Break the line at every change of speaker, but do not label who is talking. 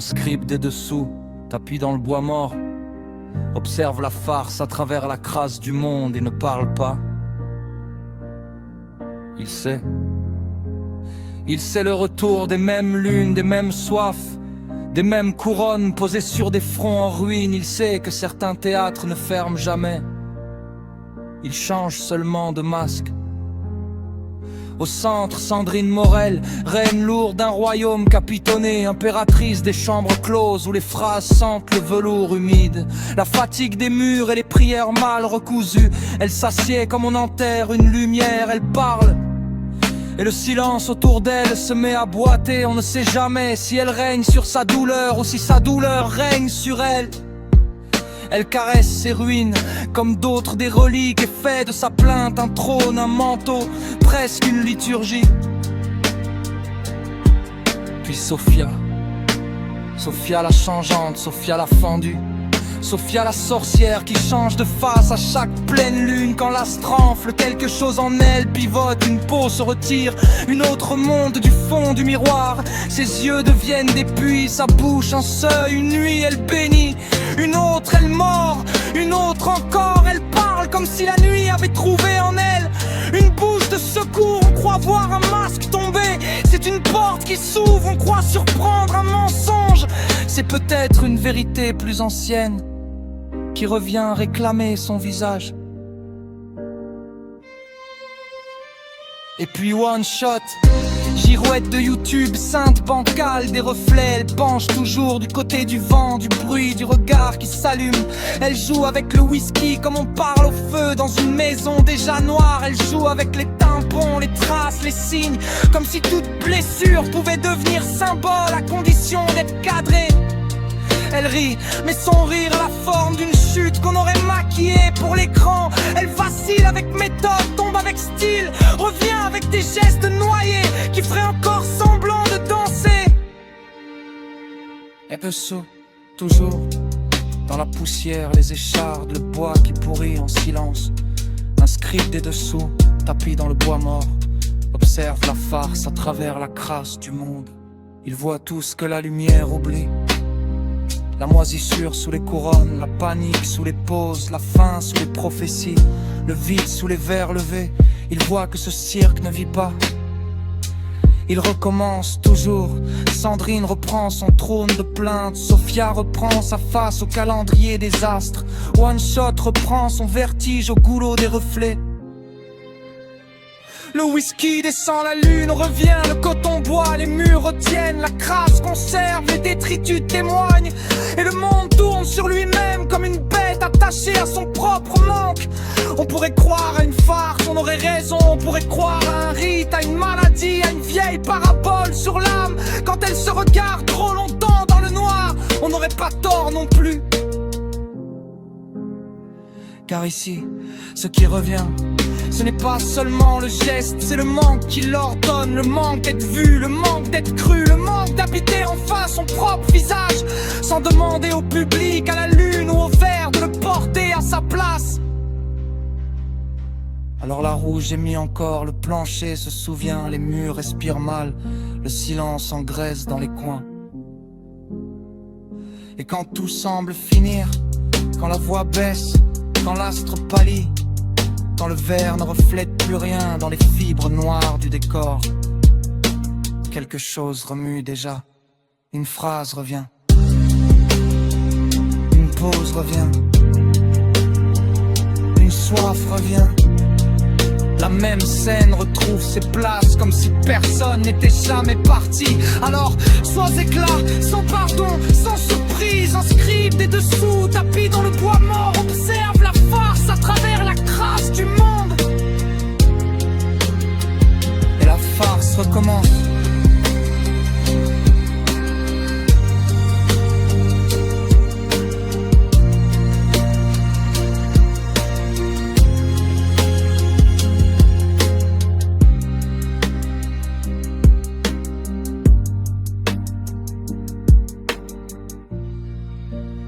scribe des dessous, tapis dans le bois mort. Observe la farce à travers la crasse du monde et ne parle pas. Il sait le retour des mêmes lunes, des mêmes soifs, des mêmes couronnes posées sur des fronts en ruine. Il sait que certains théâtres ne ferment jamais. Il change seulement de masque. Au centre, Sandrine Morel, reine lourde d'un royaume capitonné, impératrice des chambres closes où les phrases sentent le velours humide. La fatigue des murs et les prières mal recousues. Elle s'assied comme on enterre une lumière, elle parle. Et le silence autour d'elle se met à boiter. On ne sait jamais si elle règne sur sa douleur ou si sa douleur règne sur elle. Elle caresse ses ruines comme d'autres des reliques et fait de sa plainte un trône, un manteau, presque une liturgie. Puis Sophia la changeante, Sophia la fendue, Sophia la sorcière qui change de face à chaque pleine lune. Quand l'astre enfle, quelque chose en elle pivote, une peau se retire, une autre monte du fond du miroir. Ses yeux deviennent des puits, sa bouche un seuil. Une nuit elle bénit, une autre elle mord, une autre encore elle parle, comme si la nuit avait trouvé en elle une bouche de secours. On croit voir un masque tomber, c'est une porte qui s'ouvre. On croit surprendre un mensonge, c'est peut-être une vérité plus ancienne qui revient réclamer son visage. Et puis one shot, girouette de YouTube, sainte bancale des reflets. Elle penche toujours du côté du vent, du bruit, du regard qui s'allume. Elle joue avec le whisky comme on parle au feu dans une maison déjà noire. Elle joue avec les tampons, les traces, les signes, comme si toute blessure pouvait devenir symbole à condition d'être cadrée. Elle rit, mais son rire a la forme d'une chute qu'on aurait maquillée pour l'écran. Elle vacille avec méthode, tombe avec style, revient avec des gestes noyés qui feraient encore semblant de danser. Elle peut toujours dans la poussière, les échardes, le bois qui pourrit en silence. Un scribe des dessous, tapis dans le bois mort, observe la farce à travers la crasse du monde. Il voit tout ce que la lumière oublie. La moisissure sous les couronnes, la panique sous les pauses, la faim sous les prophéties, le vide sous les verres levés. Il voit que ce cirque ne vit pas. Il recommence toujours. Sandrine reprend son trône de plainte. Sophia reprend sa face au calendrier des astres. One Shot reprend son vertige au goulot des reflets. Le whisky descend, la lune revient, le coton boit, les murs retiennent, la crasse conserve, les détritus témoignent. Et le monde tourne sur lui-même comme une bête attachée à son propre manque. On pourrait croire à une farce, on aurait raison. On pourrait croire à un rite, à une maladie, à une vieille parabole sur l'âme. Quand elle se regarde trop longtemps dans le noir, on n'aurait pas tort non plus. Car ici, ce qui revient, ce n'est pas seulement le geste, c'est le manque qui l'ordonne. Le manque d'être vu, le manque d'être cru, le manque d'habiter enfin son propre visage, sans demander au public, à la lune ou au verre de le porter à sa place. Alors la rouge gémit encore, le plancher se souvient, les murs respirent mal, le silence engraisse dans les coins. Et quand tout semble finir, quand la voix baisse, quand l'astre pâlit, quand le verre ne reflète plus rien dans les fibres noires du décor, quelque chose remue déjà, une phrase revient, une pause revient, une soif revient. La même scène retrouve ses places comme si personne n'était jamais parti. Alors, sans éclat, sans pardon, sans surprise, un scribe des dessous tapis